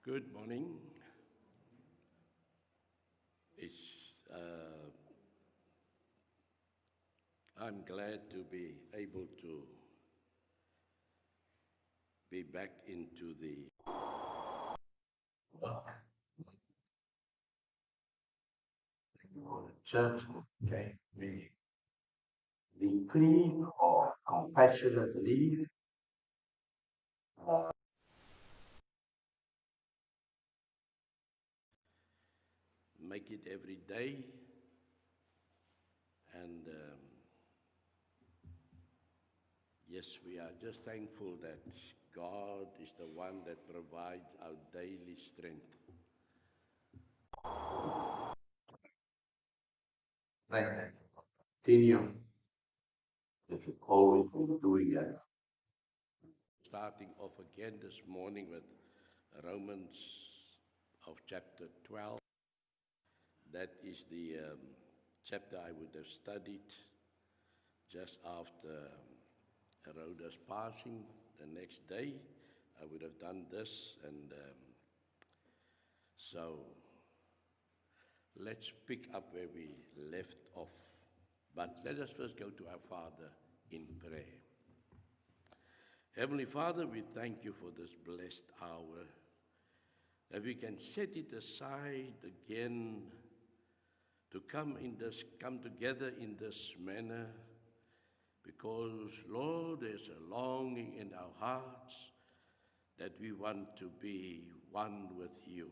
Good morning. I'm glad to be able to be back into the church. Okay, we clean or compassionately make it every day, and yes, we are just thankful that God is the one that provides our daily strength. Continue. It's always doing it. Starting off again this morning with Romans of chapter 12. That is the chapter I would have studied just after Rhoda's passing. The next day, I would have done this, and so let's pick up where we left off. But let us first go to our Father in prayer. Heavenly Father, we thank you for this blessed hour, that we can set it aside again to come together in this manner, because, Lord, there's a longing in our hearts that we want to be one with you.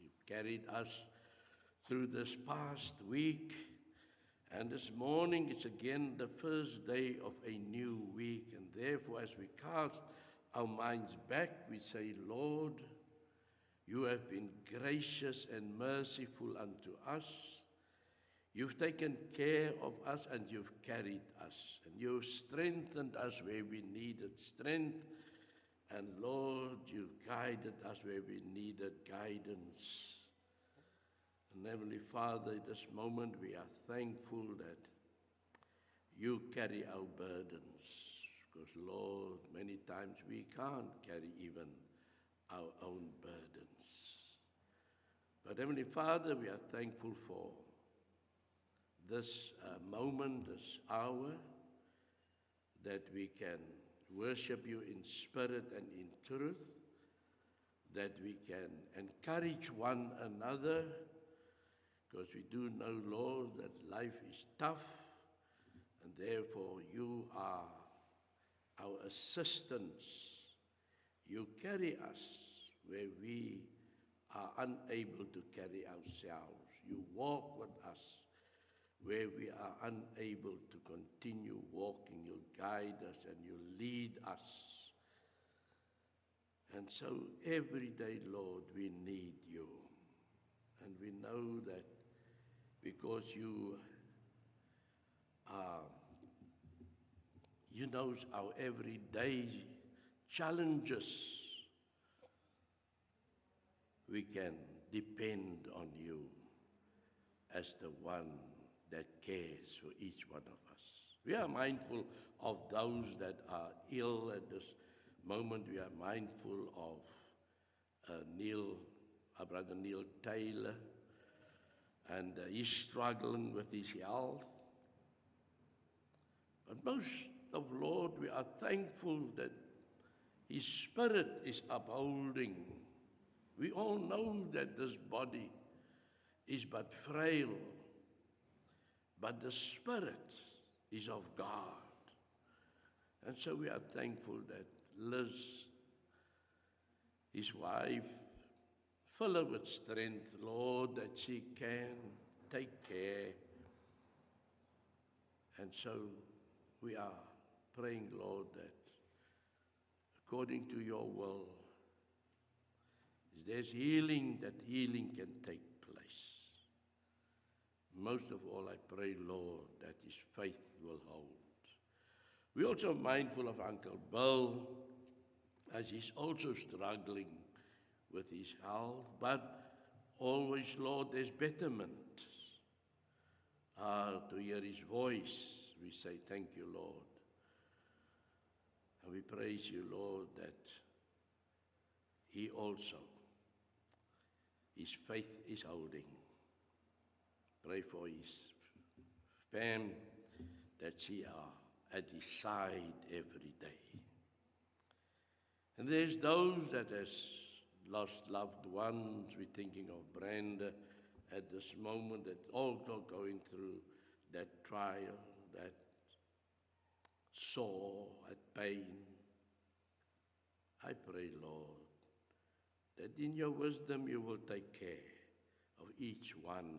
You've carried us through this past week, and this morning it's again the first day of a new week, and therefore as we cast our minds back, we say, Lord, you have been gracious and merciful unto us. You've taken care of us and you've carried us. And you've strengthened us where we needed strength. And Lord, you've guided us where we needed guidance. And Heavenly Father, at this moment we are thankful that you carry our burdens. Because Lord, many times we can't carry even our own burdens. But Heavenly Father, we are thankful for this moment, this hour, that we can worship you in spirit and in truth, that we can encourage one another, because we do know, Lord, that life is tough, and therefore you are our assistance. You carry us where we are unable to carry ourselves. You walk with us where we are unable to continue walking. You guide us and you lead us. And so every day, Lord, we need you. And we know that because you know our everyday challenges, we can depend on you as the one that cares for each one of us. We are mindful of those that are ill at this moment. We are mindful of our brother Neil Taylor, and he's struggling with his health. But most of Lord, we are thankful that his spirit is upholding. We all know that this body is but frail, but the spirit is of God. And so we are thankful that Liz, his wife, fill her with strength, Lord, that she can take care. And so we are praying, Lord, that according to your will, if there's healing, that healing can take place. Most of all, I pray, Lord, that his faith will hold. We're also mindful of Uncle Bill, as he's also struggling with his health, but always, Lord, there's betterment. To hear his voice, we say, thank you, Lord. And we praise you, Lord, that he also, his faith is holding. Pray for his fam that she are at his side every day. And there's those that has lost loved ones. We're thinking of Brenda at this moment, that also going through that trial, that sore, that pain. I pray, Lord, that in your wisdom you will take care of each one,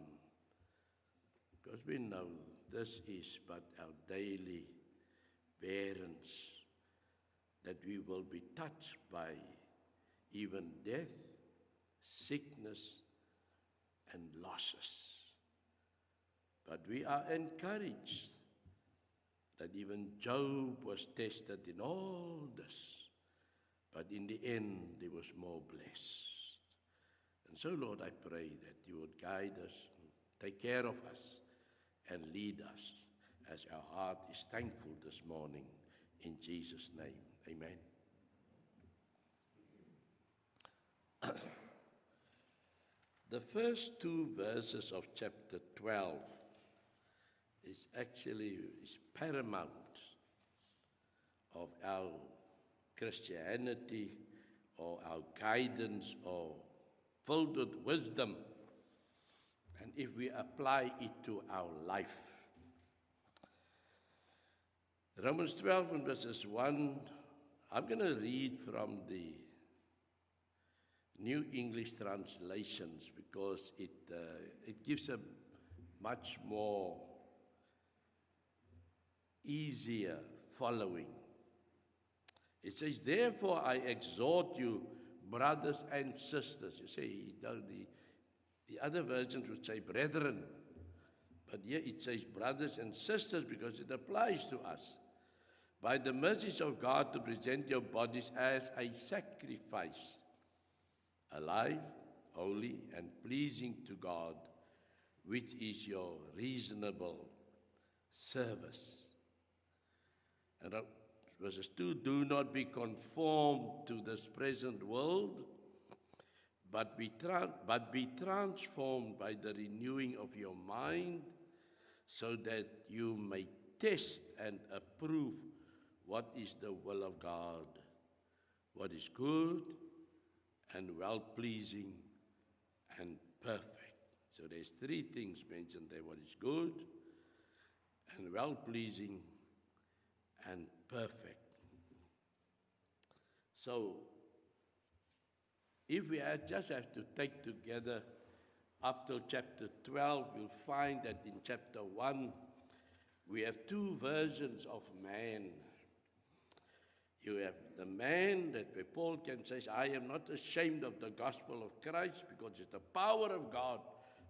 because we know this is but our daily bearance, that we will be touched by even death, sickness, and losses. But we are encouraged that even Job was tested in all this, but in the end he was more blessed. And so, Lord, I pray that you would guide us, take care of us, and lead us as our heart is thankful this morning. In Jesus' name, amen. The first two verses of chapter 12 is paramount of our Christianity, or our guidance, or filled with wisdom, and if we apply it to our life. Romans 12 and verses 1, I'm going to read from the New English translations, because it gives a much more easier following. It says, therefore I exhort you, brothers and sisters. You see, the other versions would say brethren, but here it says brothers and sisters because it applies to us. By the mercies of God, to present your bodies as a sacrifice, alive, holy, and pleasing to God, which is your reasonable service. And verses 2, do not be conformed to this present world, but be transformed by the renewing of your mind, so that you may test and approve what is the will of God, what is good and well-pleasing and perfect. So there's three things mentioned there: what is good and well-pleasing and perfect. So if we just have to take together up to chapter 12, we'll find that in chapter 1, we have two versions of man. You have the man that where Paul can say, I am not ashamed of the gospel of Christ, because it's the power of God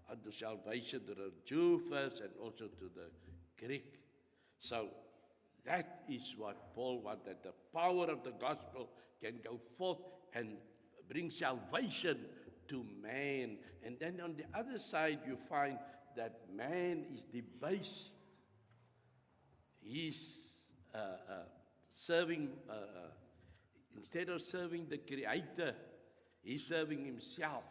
unto salvation to the Jew first and also to the Greek. So that is what Paul wanted. The power of the gospel can go forth and bring salvation to man. And then on the other side, you find that man is debased. He's serving, instead of serving the Creator, he's serving himself.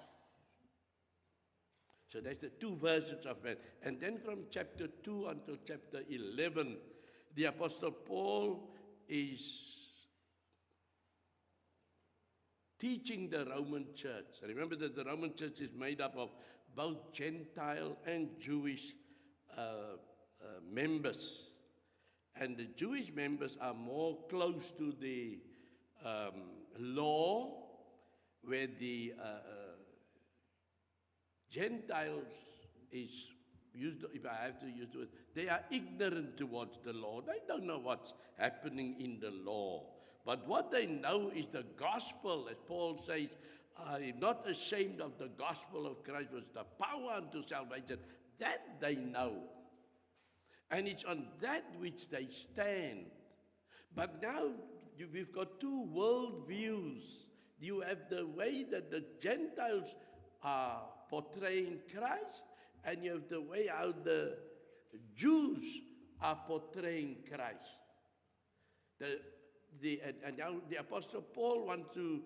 So that's the two versions of man. And then from chapter 2 until chapter 11, the Apostle Paul is teaching the Roman church. Remember that the Roman church is made up of both Gentile and Jewish members. And the Jewish members are more close to the law, where the Gentiles is used, if I have to use the word, they are ignorant towards the law. They don't know what's happening in the law. But what they know is the gospel, as Paul says, I'm not ashamed of the gospel of Christ, which is the power unto salvation. That they know. And it's on that which they stand. But now we've got two world views. You have the way that the Gentiles are portraying Christ, and you have the way how the Jews are portraying Christ. And now the Apostle Paul wants to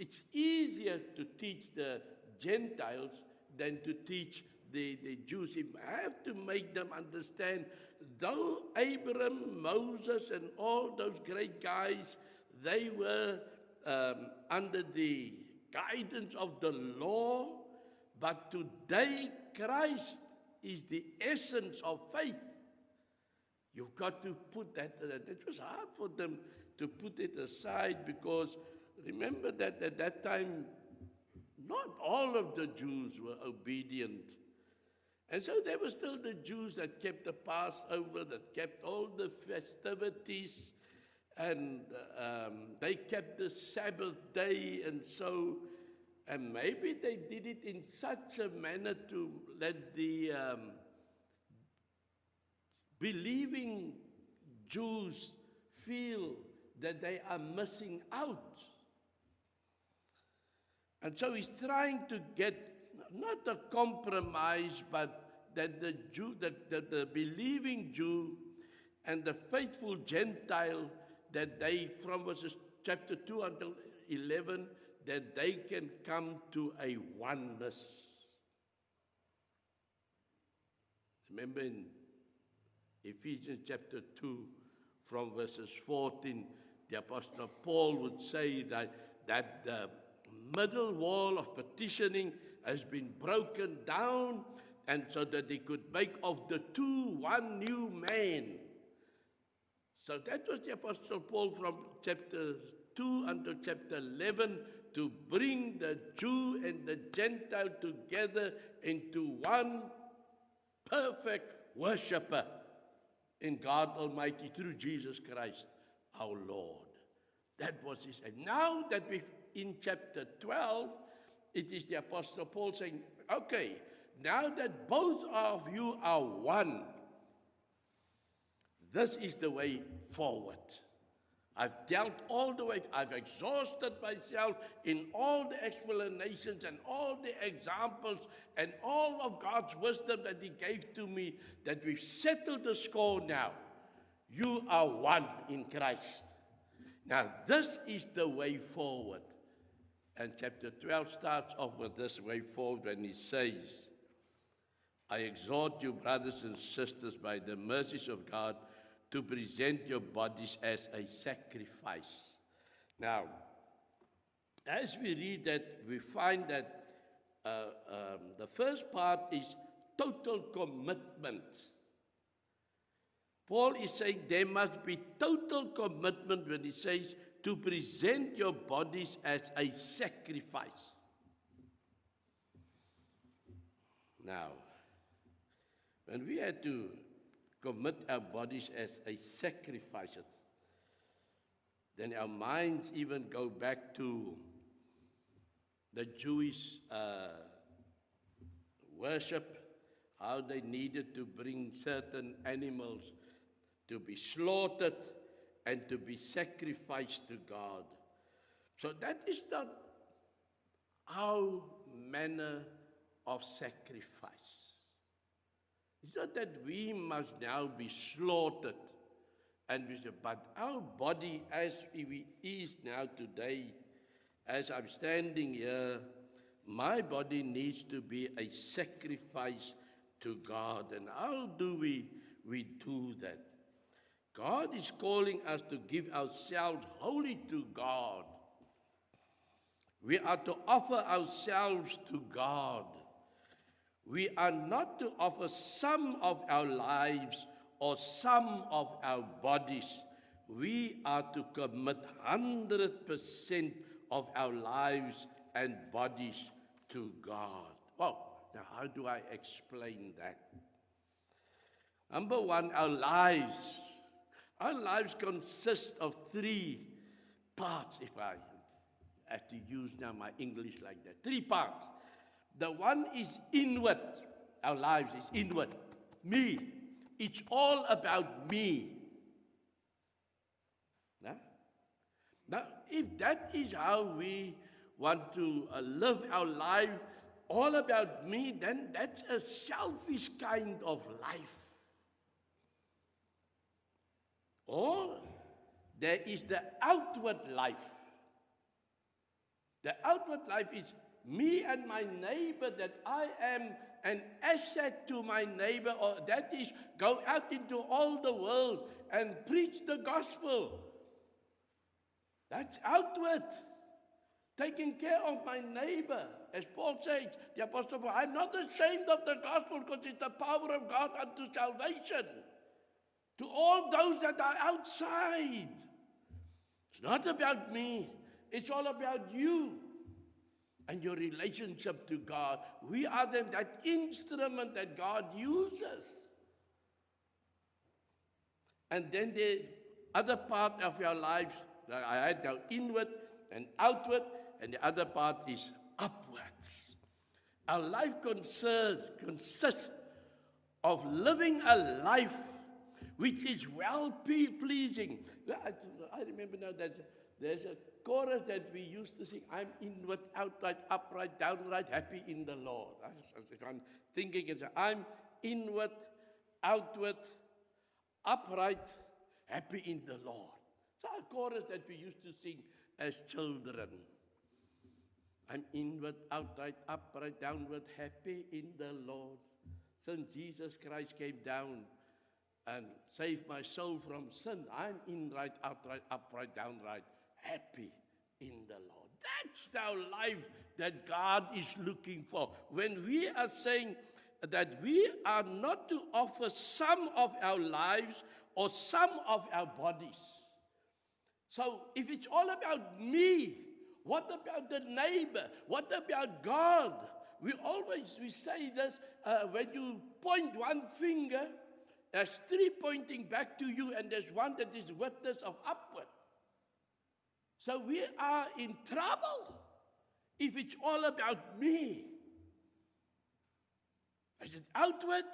it's easier to teach the Gentiles than to teach the Jews. You have to make them understand, though Abraham, Moses, and all those great guys, they were under the guidance of the law, but today Christ is the essence of faith. You've got to put that. It was hard for them to put it aside, because remember that at that time, not all of the Jews were obedient. And so there were still the Jews that kept the Passover, that kept all the festivities, and they kept the Sabbath day, and maybe they did it in such a manner to let the believing Jews feel that they are missing out. And so he's trying to get not a compromise, but that the believing Jew and the faithful Gentile, that they, from verses chapter 2 until 11, that they can come to a oneness. Remember in Ephesians chapter 2, from verses 14, the Apostle Paul would say that the middle wall of petitioning has been broken down, and so that they could make of the two one new man. So that was the Apostle Paul from chapter 2 until chapter 11, to bring the Jew and the Gentile together into one perfect worshipper in God Almighty through Jesus Christ our Lord. That was his. And now that we've in chapter 12, it is the Apostle Paul saying, okay, now that both of you are one, this is the way forward. I've dealt all the way, I've exhausted myself in all the explanations and all the examples and all of God's wisdom that he gave to me, that we've settled the score now. You are one in Christ. Now this is the way forward. And chapter 12 starts off with this way forward when he says, I exhort you, brothers and sisters, by the mercies of God, to present your bodies as a sacrifice. Now, as we read that, we find that the first part is total commitment. Paul is saying there must be total commitment when he says to present your bodies as a sacrifice. Now, when we had to commit our bodies as a sacrifice, then our minds even go back to the Jewish worship, how they needed to bring certain animals to be slaughtered and to be sacrificed to God. So that is not our manner of sacrifice. It's not that we must now be slaughtered, but our body as it is now today, as I'm standing here, my body needs to be a sacrifice to God. And how do we do that? God is calling us to give ourselves wholly to God. We are to offer ourselves to God. We are not to offer some of our lives or some of our bodies. We are to commit 100% of our lives and bodies to God. Well, now how do I explain that? Number one, our lives. Our lives consist of three parts, if I have to use now my English like that. Three parts. The one is inward. Our lives is inward. Me. It's all about me. Now, if that is how we want to live our life, all about me, then that's a selfish kind of life. Or there is the outward life. The outward life is me and my neighbor, that I am an asset to my neighbor, or that is go out into all the world and preach the gospel. That's outward. Taking care of my neighbor. As Paul says, the Apostle Paul, I'm not ashamed of the gospel because it's the power of God unto salvation. To all those that are outside. It's not about me. It's all about you and your relationship to God. We are then that instrument that God uses. And then the other part of your lives, I had now inward and outward, and the other part is upwards. Our life consists of living a life which is well-pleasing. I remember now that there's a chorus that we used to sing, I'm inward, outright, upright, downright, happy in the Lord. I'm thinking, I'm inward, outward, upright, happy in the Lord. It's a chorus that we used to sing as children. I'm inward, outright, upright, downward, happy in the Lord. Since Jesus Christ came down and saved my soul from sin, I'm inward, outright, upright, downright, happy in the Lord. That's our life that God is looking for. When we are saying that we are not to offer some of our lives or some of our bodies. So if it's all about me, what about the neighbor? What about God? We say this, when you point one finger, there's three pointing back to you, and there's one that is witness of upward. So we are in trouble if it's all about me. Is it outward?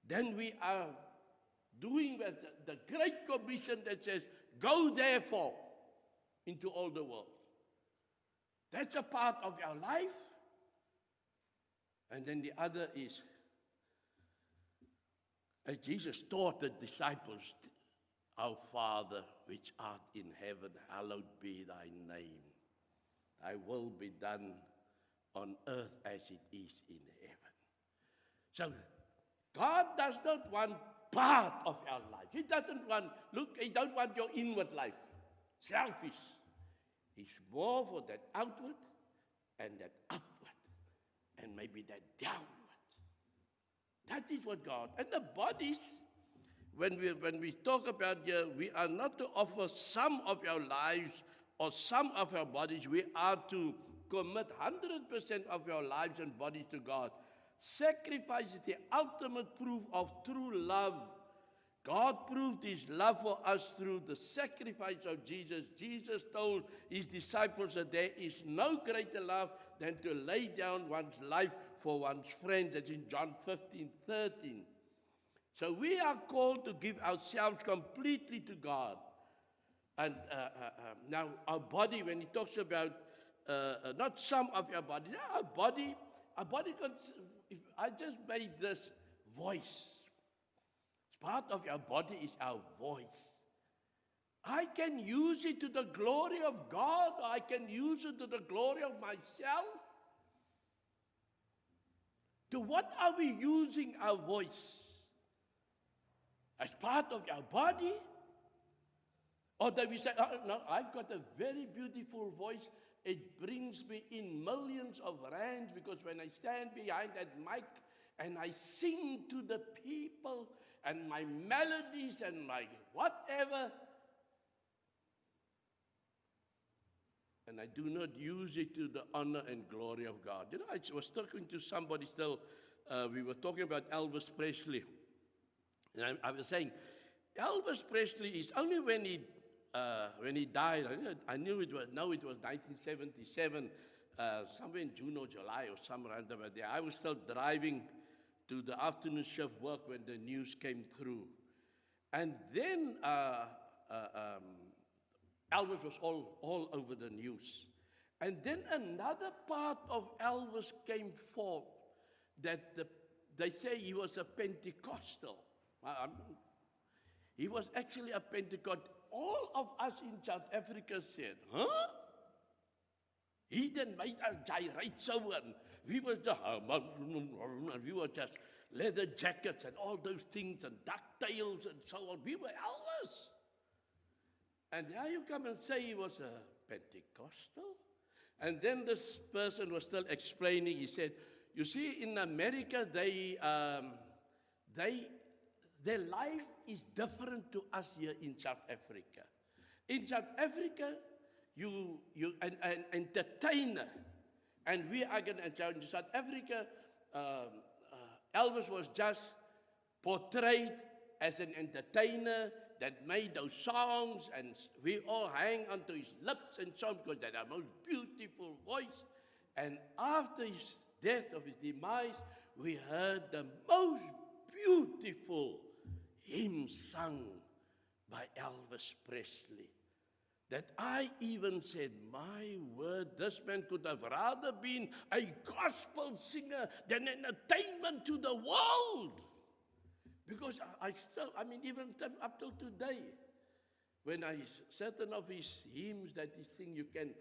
Then we are doing the Great Commission that says, go therefore into all the world. That's a part of our life. And then the other is, as Jesus taught the disciples, our Father, which art in heaven, hallowed be thy name. Thy will be done on earth as it is in heaven. So, God does not want part of our life. He doesn't want, He don't want your inward life. Selfish. He's more for that outward and that upward and maybe that downward. That is what God, and the bodies, when we talk about here, we are not to offer some of our lives or some of our bodies. We are to commit 100% of our lives and bodies to God. Sacrifice is the ultimate proof of true love. God proved his love for us through the sacrifice of Jesus. Jesus told his disciples that there is no greater love than to lay down one's life for one's friend. That's in John 15:13. So we are called to give ourselves completely to God. And now our body, when he talks about not some of our body, our body, I just made this voice. Part of our body is our voice. I can use it to the glory of God, or I can use it to the glory of myself. To what are we using our voice? As part of our body? Or that we say, oh, no, I've got a very beautiful voice. It brings me in millions of rands, because when I stand behind that mic and I sing to the people, and my melodies and my whatever, and I do not use it to the honor and glory of God. You know, I was talking to somebody still, we were talking about Elvis Presley, and I was saying, Elvis Presley is only when he died, I knew it was 1977, somewhere in June or July or somewhere around about there. I was still driving to the afternoon shift work when the news came through. And then Elvis was all over the news. And then another part of Elvis came forth, that they say he was a Pentecostal. He was actually a Pentecostal. All of us in South Africa said, huh? He then made us gyrate so, and we were just leather jackets and all those things and ducktails and so on. We were Elvis. And now you come and say he was a Pentecostal? And then this person was still explaining. He said, you see, in America, their life is different to us here in South Africa. In South Africa, you an entertainer, and we are going to, in South Africa, Elvis was just portrayed as an entertainer that made those songs, and we all hang onto his lips and so on, because that a most beautiful voice. And after his death, of his demise, we heard the most beautiful hymn sung by Elvis Presley, that I even said, my word, this man could have rather been a gospel singer than entertainment to the world. Because even up till today, when certain of his hymns that he sings, you can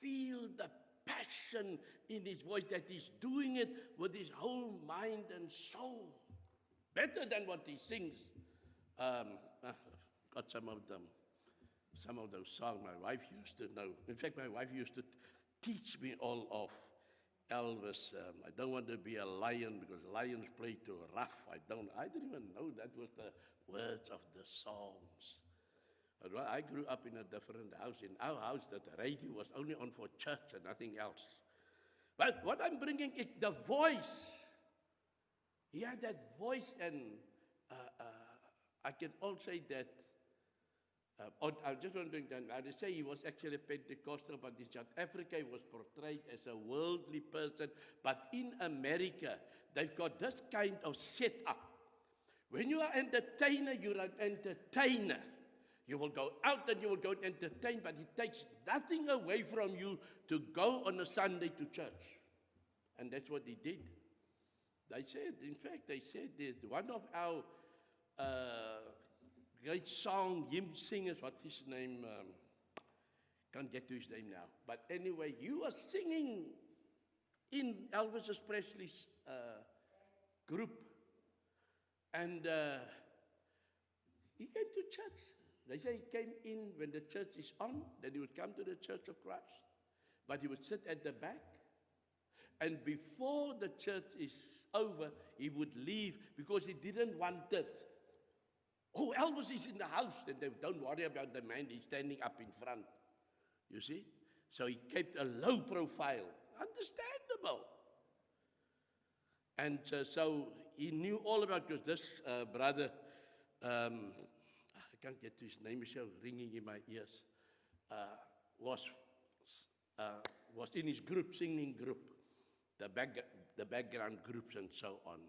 feel the passion in his voice, that he's doing it with his whole mind and soul. Better than what he sings. Got some of those songs my wife used to know. In fact, my wife used to teach me all of Elvis. I don't want to be a lion because lions play too rough. I didn't even know that was the words of the songs. But I grew up in a different house. In our house, the radio was only on for church and nothing else. But what I'm bringing is the voice. He had that voice, and I can also say that. I just want to say he was actually a Pentecostal, but in South Africa he was portrayed as a worldly person. But in America, they've got this kind of setup. When you are an entertainer, you're an entertainer. You will go out and you will go and entertain, but it takes nothing away from you to go on a Sunday to church. And that's what he did. They said that one of our great song, hymn singers, what's his name? Can't get to his name now. But anyway, you are singing in Elvis Presley's group. And he came to church. They say he came in when the church is on, then he would come to the Church of Christ. But he would sit at the back. And before the church is over, he would leave because he didn't want it. Oh, Elvis is in the house. Then they don't worry about the man. He's standing up in front. You see? So he kept a low profile. Understandable. And so he knew all about, because this brother, I can't get to his name, it's ringing in my ears, was in his group, singing group, the background groups and so on.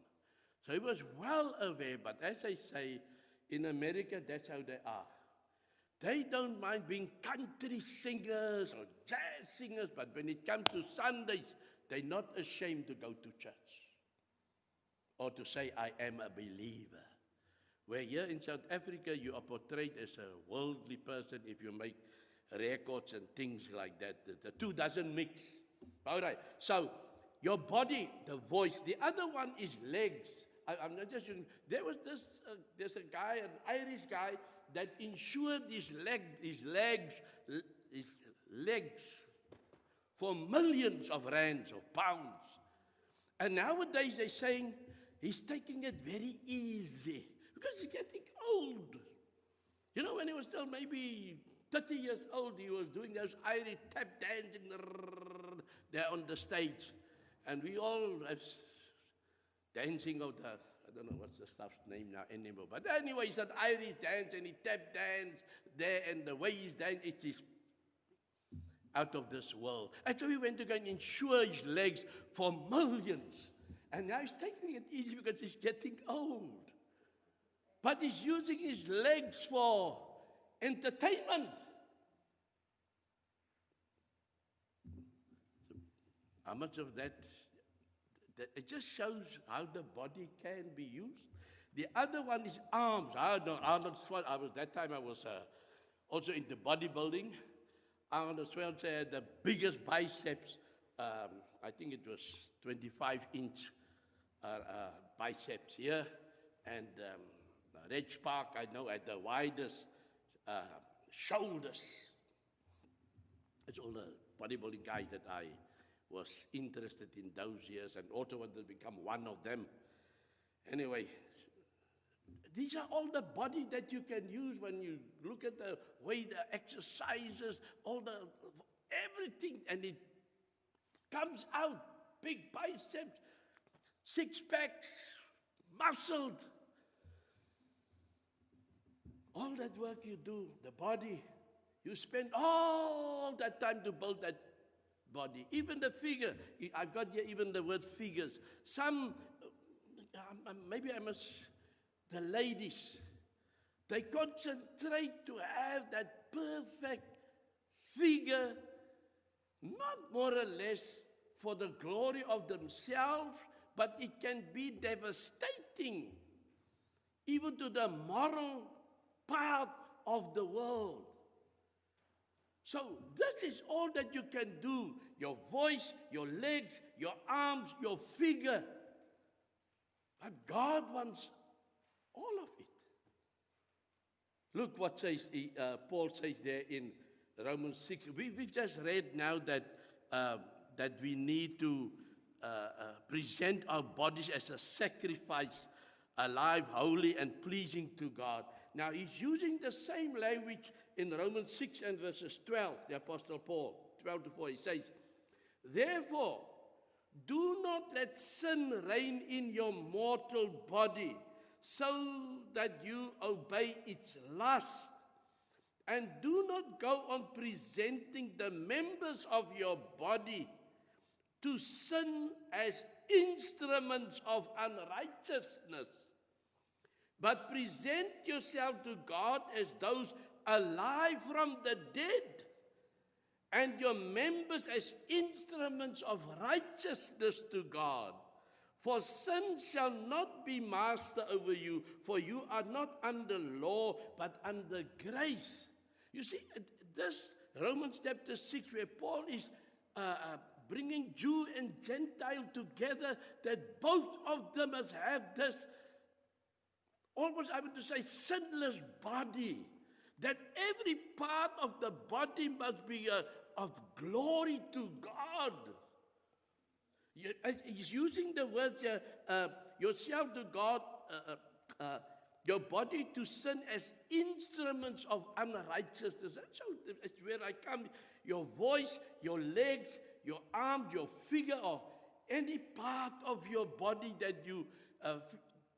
So he was well aware, but as I say, in America, that's how they are. They don't mind being country singers or jazz singers, but when it comes to Sundays, they're not ashamed to go to church or to say, I am a believer. Where here in South Africa, you are portrayed as a worldly person if you make records and things like that. The two doesn't mix. All right, so your body, the voice. The other one is legs. I'm not just using, there's a guy, an Irish guy, that insured his legs for millions of rands or pounds. And nowadays they're saying he's taking it very easy because he's getting old. You know, when he was still maybe 30 years old, he was doing those Irish tap dancing there on the stage. And we all have dancing of the, I don't know what's the stuff's name now anymore. But anyway, it's an Irish dance and he tap dance there, and the way he's dancing, it is out of this world. And so he went to go and insure his legs for millions. And now he's taking it easy because he's getting old. But he's using his legs for entertainment. How much of that? It just shows how the body can be used. The other one is arms. That time I was also into bodybuilding. Arnold Schwarzenegger had the biggest biceps. I think it was 25-inch biceps here. And Reg Park, I know, had the widest shoulders. It's all the bodybuilding guys that I was interested in those years and also wanted to become one of them. Anyway, these are all the body that you can use when you look at the way the exercises, everything, and it comes out, big biceps, six packs, muscled. All that work you do, the body, you spend all that time to build that body. Even the figure, I got here even the word figures. Some, maybe I must, the ladies, they concentrate to have that perfect figure, not more or less for the glory of themselves, but it can be devastating, even to the moral part of the world. So this is all that you can do. Your voice, your legs, your arms, your figure. But God wants all of it. Look what says Paul says there in Romans 6. We've just read now that we need to present our bodies as a sacrifice, alive, holy, and pleasing to God. Now, he's using the same language in Romans 6 and verses 12, the Apostle Paul, 12 to 4. He says, therefore, do not let sin reign in your mortal body, so that you obey its lust. And do not go on presenting the members of your body to sin as instruments of unrighteousness, but present yourself to God as those alive from the dead, and your members as instruments of righteousness to God. For sin shall not be master over you, for you are not under law, but under grace. You see, this Romans chapter 6, where Paul is bringing Jew and Gentile together, that both of them must have this, almost I would say, sinless body, that every part of the body must be of glory to God. He's using the words yourself to God, your body to sin as instruments of unrighteousness. That's where I come. Your voice, your legs, your arms, your figure, or any part of your body that you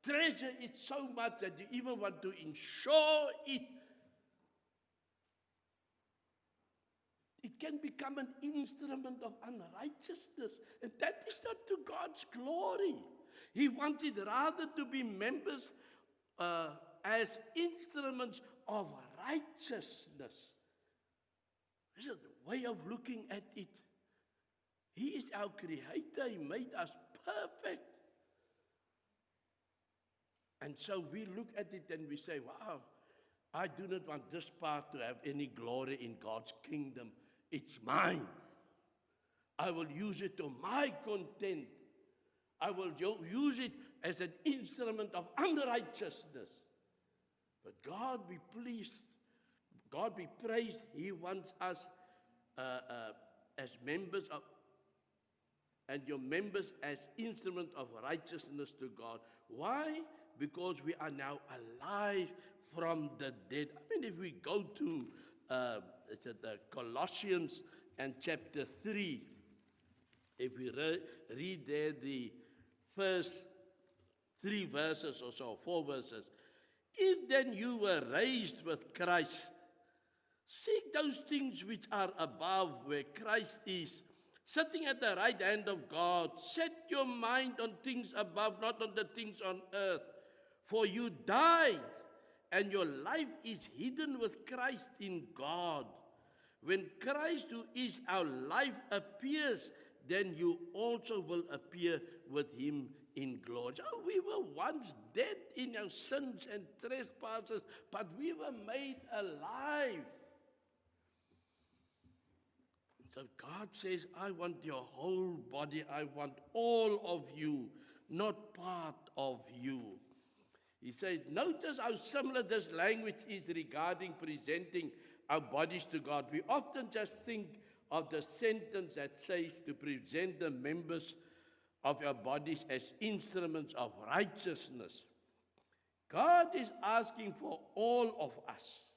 treasure it so much that you even want to ensure it. It can become an instrument of unrighteousness. And that is not to God's glory. He wants it rather to be members as instruments of righteousness. This is the way of looking at it. He is our creator. He made us perfect. And so we look at it and we say, wow, I do not want this part to have any glory in God's kingdom. It's mine. I will use it to my content. I will use it as an instrument of unrighteousness. But God be pleased, God be praised. He wants us as members of, and your members as instrument of righteousness to God. Why? Because we are now alive from the dead. I mean, if we go to the Colossians and chapter 3, if we read there the first 3 verses or so, 4 verses. If then you were raised with Christ, seek those things which are above, where Christ is, sitting at the right hand of God. Set your mind on things above, not on the things on earth. For you died, and your life is hidden with Christ in God. When Christ, who is our life, appears, then you also will appear with him in glory. Oh, we were once dead in our sins and trespasses, but we were made alive. So God says, I want your whole body. I want all of you, not part of you. He says, notice how similar this language is regarding presenting our bodies to God. We often just think of the sentence that says to present the members of our bodies as instruments of righteousness. God is asking for all of us.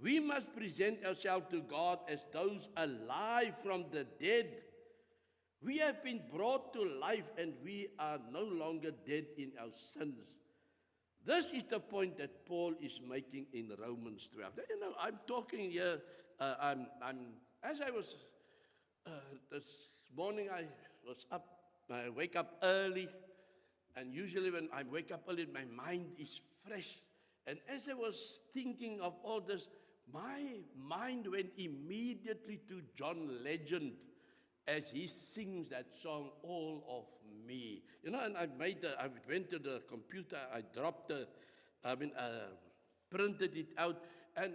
We must present ourselves to God as those alive from the dead. We have been brought to life and we are no longer dead in our sins. This is the point that Paul is making in Romans 12. You know, I'm talking here, as I was, this morning I was up, I wake up early, and usually when I wake up early, my mind is fresh. And as I was thinking of all this, my mind went immediately to John Legend as he sings that song, All of Me. You know, and I went to the computer, I printed it out. And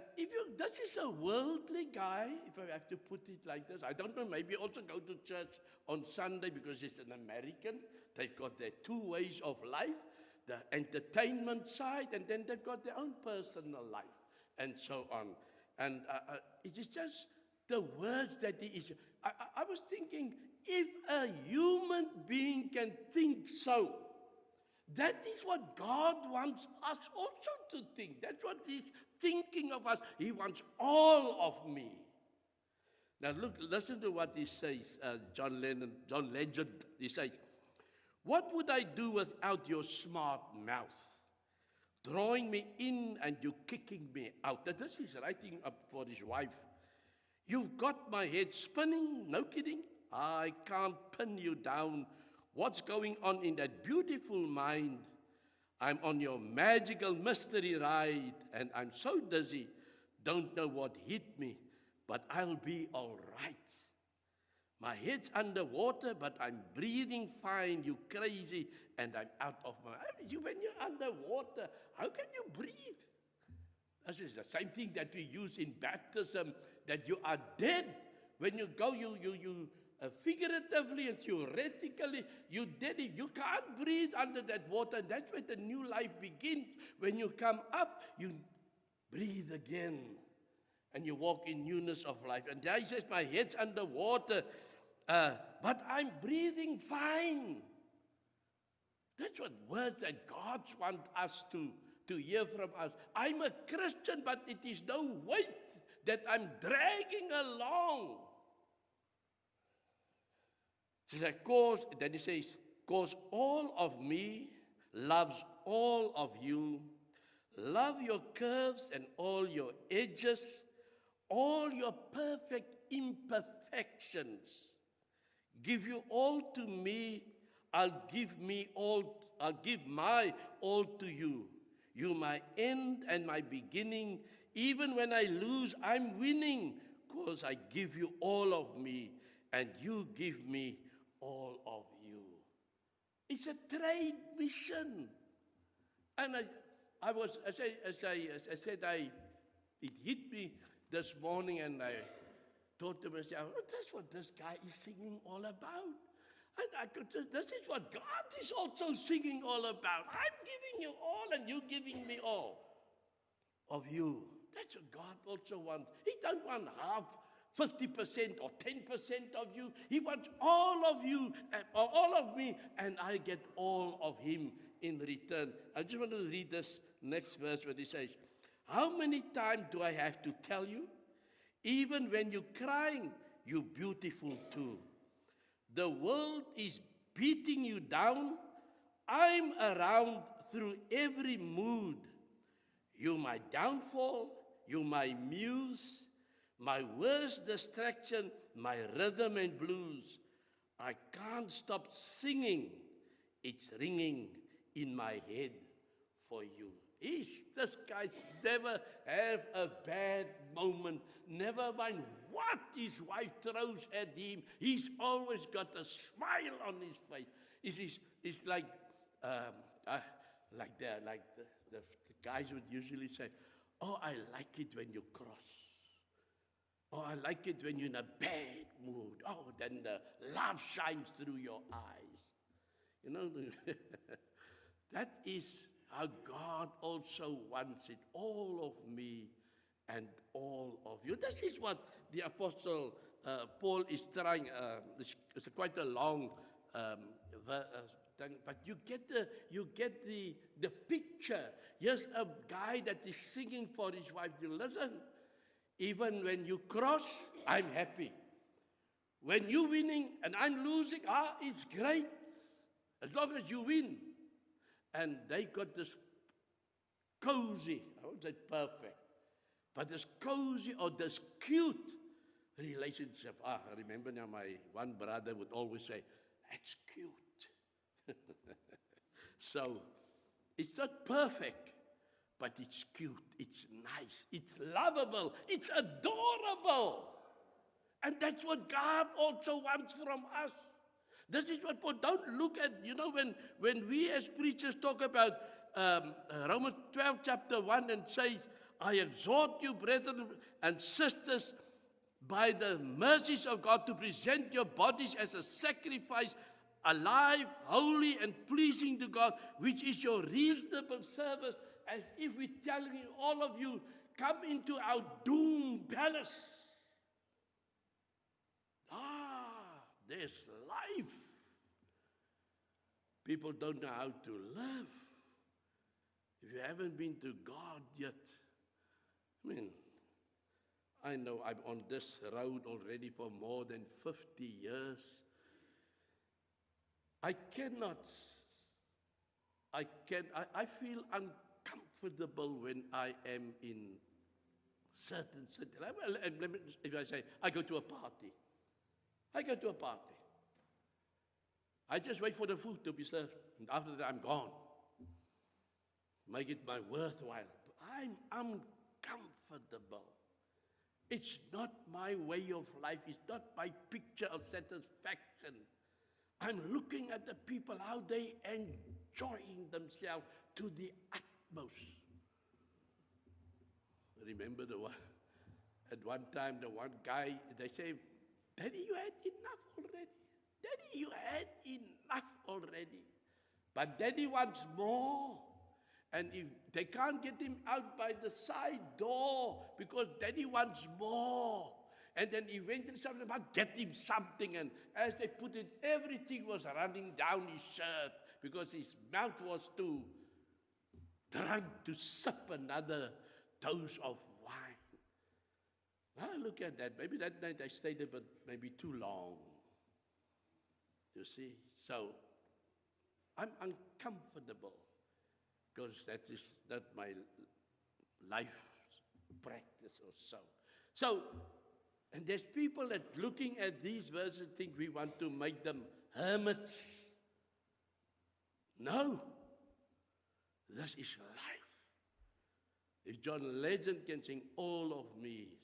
this is a worldly guy, if I have to put it like this. I don't know, maybe also go to church on Sunday because he's an American. They've got their two ways of life, the entertainment side, and then they've got their own personal life, and so on. And it is just the words that he is. I was thinking, if a human being can think so, that is what God wants us also to think. That's what he's thinking of us. He wants all of me. Now listen to what he says, John Legend. He says, what would I do without your smart mouth? Drawing me in and you kicking me out. Now, this is writing up for his wife. You've got my head spinning, no kidding. I can't pin you down. What's going on in that beautiful mind? I'm on your magical mystery ride, and I'm so dizzy, don't know what hit me, but I'll be all right. My head's underwater, but I'm breathing fine. You crazy, and I'm out of my mind. When you're underwater, how can you breathe? This is the same thing that we use in baptism, that you are dead. When you go, you figuratively and theoretically, you're dead. You can't breathe under that water. And that's where the new life begins. When you come up, you breathe again. And you walk in newness of life. And there he says, my head's underwater, but I'm breathing fine. That's what words that God wants us to hear from us. I'm a Christian, but it is no weight that I'm dragging along. Then he says, cause all of me loves all of you. Love your curves and all your edges, all your perfect imperfections. Give you all to me. I'll give my all to you. You my end and my beginning. Even when I lose, I'm winning, because I give you all of me, and you give me all of you. It's a trade mission. And it hit me this morning, and I thought to myself, oh, that's what this guy is singing all about. And this is what God is also singing all about. I'm giving you all, and you giving me all of you. That's what God also wants. He don't want half, 50% or 10% of you. He wants all of you, or all of me, and I get all of him in return. I just want to read this next verse where he says, how many times do I have to tell you? Even when you're crying, you're beautiful too. The world is beating you down. I'm around through every mood. You're my downfall. You're my muse. My worst distraction, my rhythm and blues. I can't stop singing. It's ringing in my head for you. This guy's never have a bad moment. Never mind what his wife throws at him. He's always got a smile on his face. It's like the guys would usually say, oh, I like it when you cross. Oh, I like it when you're in a bad mood. Oh, then the love shines through your eyes. You know, that is how God also wants it, all of me and all of you. This is what the Apostle Paul is trying. It's quite a long thing, but you get the picture. Here's a guy that is singing for his wife. You listen, even when you cross, I'm happy. When you're winning and I'm losing, it's great. As long as you win. And they got this cozy, I won't say perfect, but this cozy or this cute relationship. I remember now my one brother would always say, that's cute. So, it's not perfect, but it's cute, it's nice, it's lovable, it's adorable. And that's what God also wants from us. This is what Paul, don't look at, you know, when we as preachers talk about Romans 12 chapter 1 and says, I exhort you, brethren and sisters, by the mercies of God, to present your bodies as a sacrifice, alive, holy, and pleasing to God, which is your reasonable service, as if we're telling you, all of you, come into our doom palace. There's life. People don't know how to live. If you haven't been to God yet, I know I'm on this road already for more than 50 years. I feel uncomfortable when I am in certain cities. If I say, I go to a party. I just wait for the food to be served, and after that I'm gone. Make it my worthwhile. I'm uncomfortable. It's not my way of life. It's not my picture of satisfaction. I'm looking at the people, how they enjoying themselves to the utmost. Remember at one time, the one guy, they say, Daddy, you had enough already. Daddy, you had enough already. But Daddy wants more. And if they can't get him out by the side door because Daddy wants more. And then eventually something about get him something. And as they put it, everything was running down his shirt because his mouth was too drunk to sip another dose of wine. Look at that. Maybe that night I stayed a bit, maybe too long. You see? So, I'm uncomfortable because that is not my life practice or so. So, and there's people that looking at these verses think we want to make them hermits. No. This is life. If John Legend can sing all of me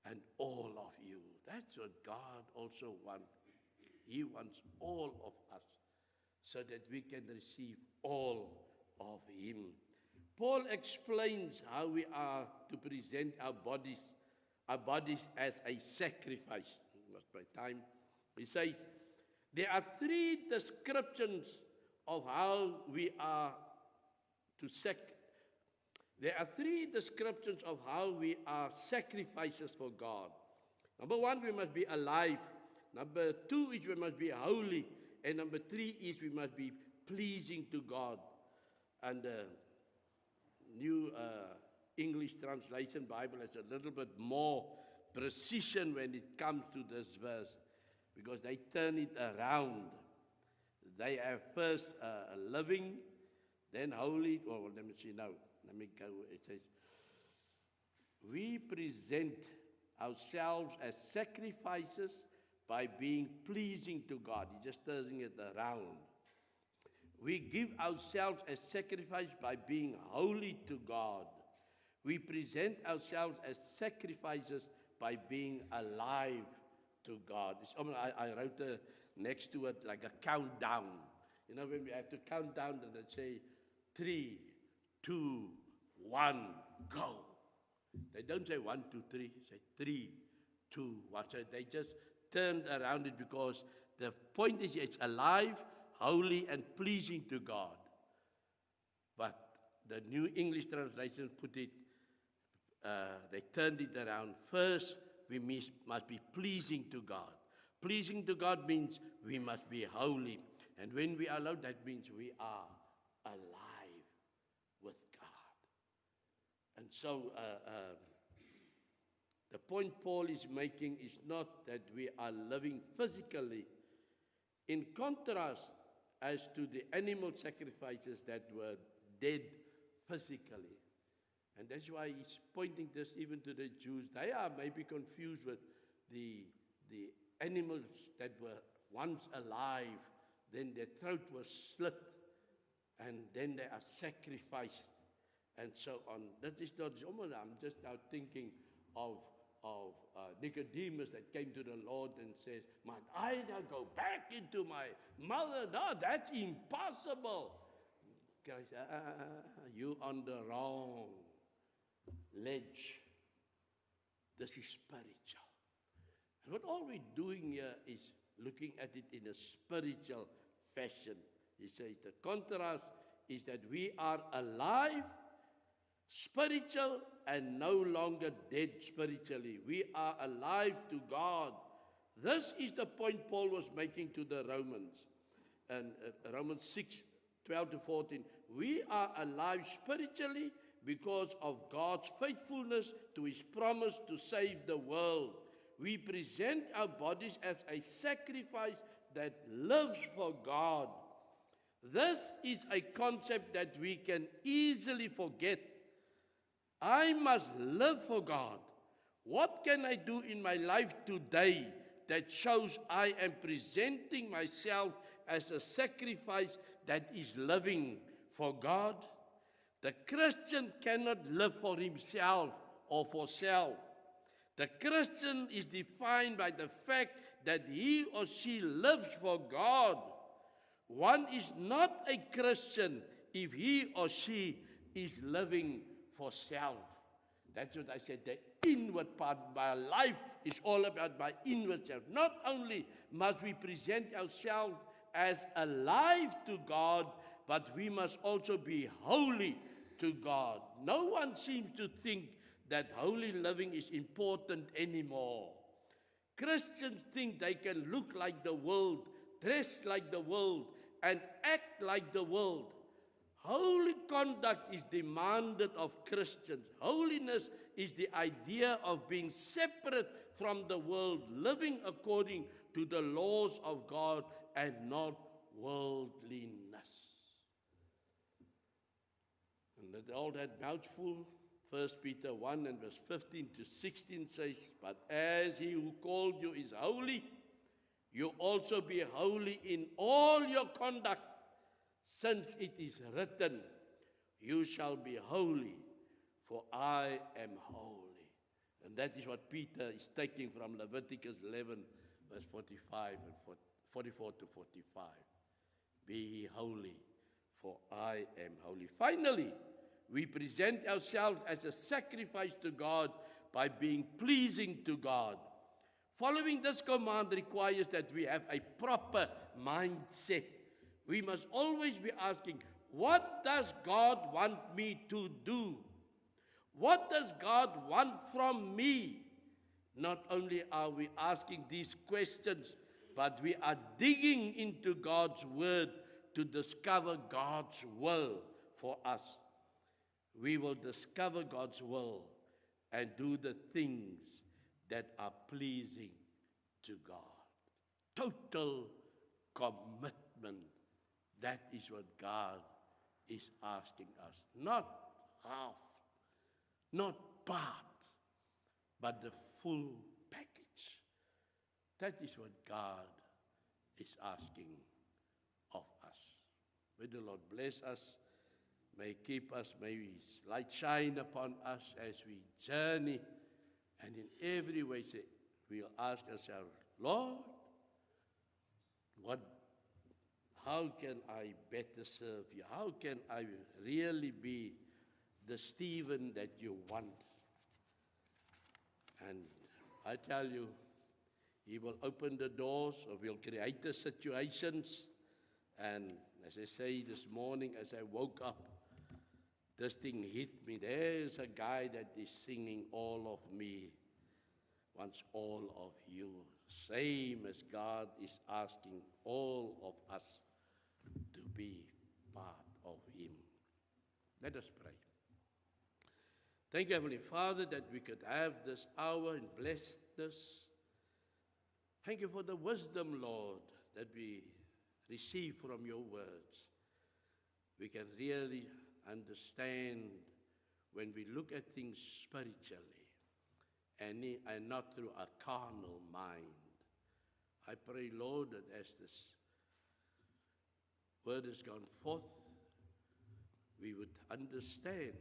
and all of you, that's what God also wants. He wants all of us so that we can receive all of Him. Paul explains how we are to present our bodies as a sacrifice. Lost my time. He says, there are three descriptions of how we are to There are three descriptions of how we are sacrifices for God. Number one, we must be alive. Number two is we must be holy. And number three is we must be pleasing to God. And the New English Translation Bible has a little bit more precision when it comes to this verse, because they turn it around. They have first living, then holy. Oh, let me see now. Let me go. It says, we present ourselves as sacrifices by being pleasing to God. He's just turning it around. We give ourselves as sacrifice by being holy to God. We present ourselves as sacrifices by being alive to God. I wrote next to it like a countdown. You know, when we have to count down, and they say 3, 2, 1, go. They don't say 1, 2, 3. They say 3, to what? So they just turned around it because the point is it's alive, holy, and pleasing to God. But the New English Translation put it, they turned it around. First, we must be pleasing to God. Pleasing to God means we must be holy. And when we are allowed, that means we are alive with God. And so the point Paul is making is not that we are living physically. In contrast, as to the animal sacrifices that were dead physically. And that's why he's pointing this even to the Jews. They are maybe confused with the animals that were once alive, then their throat was slit, and then they are sacrificed, and so on. That is not Zomala. I'm just now thinking of Nicodemus that came to the Lord and says, "Might I now go back into my mother?" No, that's impossible. Guys, you're on the wrong ledge. This is spiritual. And what all we're doing here is looking at it in a spiritual fashion. He says the contrast is that we are alive, spiritual, and no longer dead spiritually. We are alive to God. This is the point Paul was making to the Romans. And Romans 6:12-14. We are alive spiritually because of God's faithfulness to his promise to save the world. We present our bodies as a sacrifice that lives for God. This is a concept that we can easily forget. I must live for God. What can I do in my life today that shows I am presenting myself as a sacrifice that is living for God? The Christian cannot live for himself or for self. The Christian is defined by the fact that he or she lives for God. One is not a Christian if he or she is living for self. That's what I said, the inward part of my life is all about my inward self. Not only must we present ourselves as alive to God, but we must also be holy to God. No one seems to think that holy living is important anymore. Christians think they can look like the world, dress like the world, and act like the world. Holy conduct is demanded of Christians. Holiness is the idea of being separate from the world, living according to the laws of God and not worldliness. And all that mouthful, 1 Peter 1 and verse 15-16 says, "But as he who called you is holy, you also be holy in all your conduct, since it is written, you shall be holy, for I am holy." And that is what Peter is taking from Leviticus 11, verse 45 and 44-45. Be ye holy, for I am holy. Finally, we present ourselves as a sacrifice to God by being pleasing to God. Following this command requires that we have a proper mindset. We must always be asking, what does God want me to do? What does God want from me? Not only are we asking these questions, but we are digging into God's word to discover God's will for us. We will discover God's will and do the things that are pleasing to God. Total commitment. That is what God is asking us. Not half, not part, but the full package. That is what God is asking of us. May the Lord bless us. May he keep us. May his light shine upon us as we journey. And in every way, we'll ask ourselves, Lord, how can I better serve you? How can I really be the Stephen that you want? And I tell you, He will open the doors, or will create the situations. And as I say this morning, as I woke up, this thing hit me. There's a guy that is singing, "All of me wants all of you." Same as God is asking all of us to be part of Him. Let us pray. Thank you, Heavenly Father, that we could have this hour in blessedness. Thank you for the wisdom, Lord, that we receive from your words. We can really understand when we look at things spiritually and not through a carnal mind. I pray, Lord, that as this word has gone forth, we would understand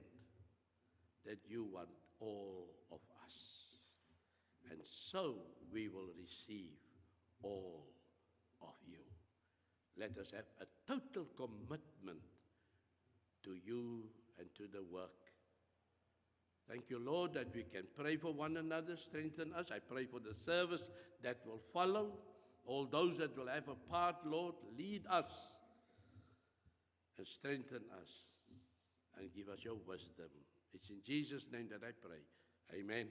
that you want all of us. And so we will receive all of you. Let us have a total commitment to you and to the work. Thank you, Lord, that we can pray for one another, strengthen us. I pray for the service that will follow. All those that will have a part, Lord, lead us and strengthen us and give us your wisdom. It's in Jesus' name that I pray. Amen.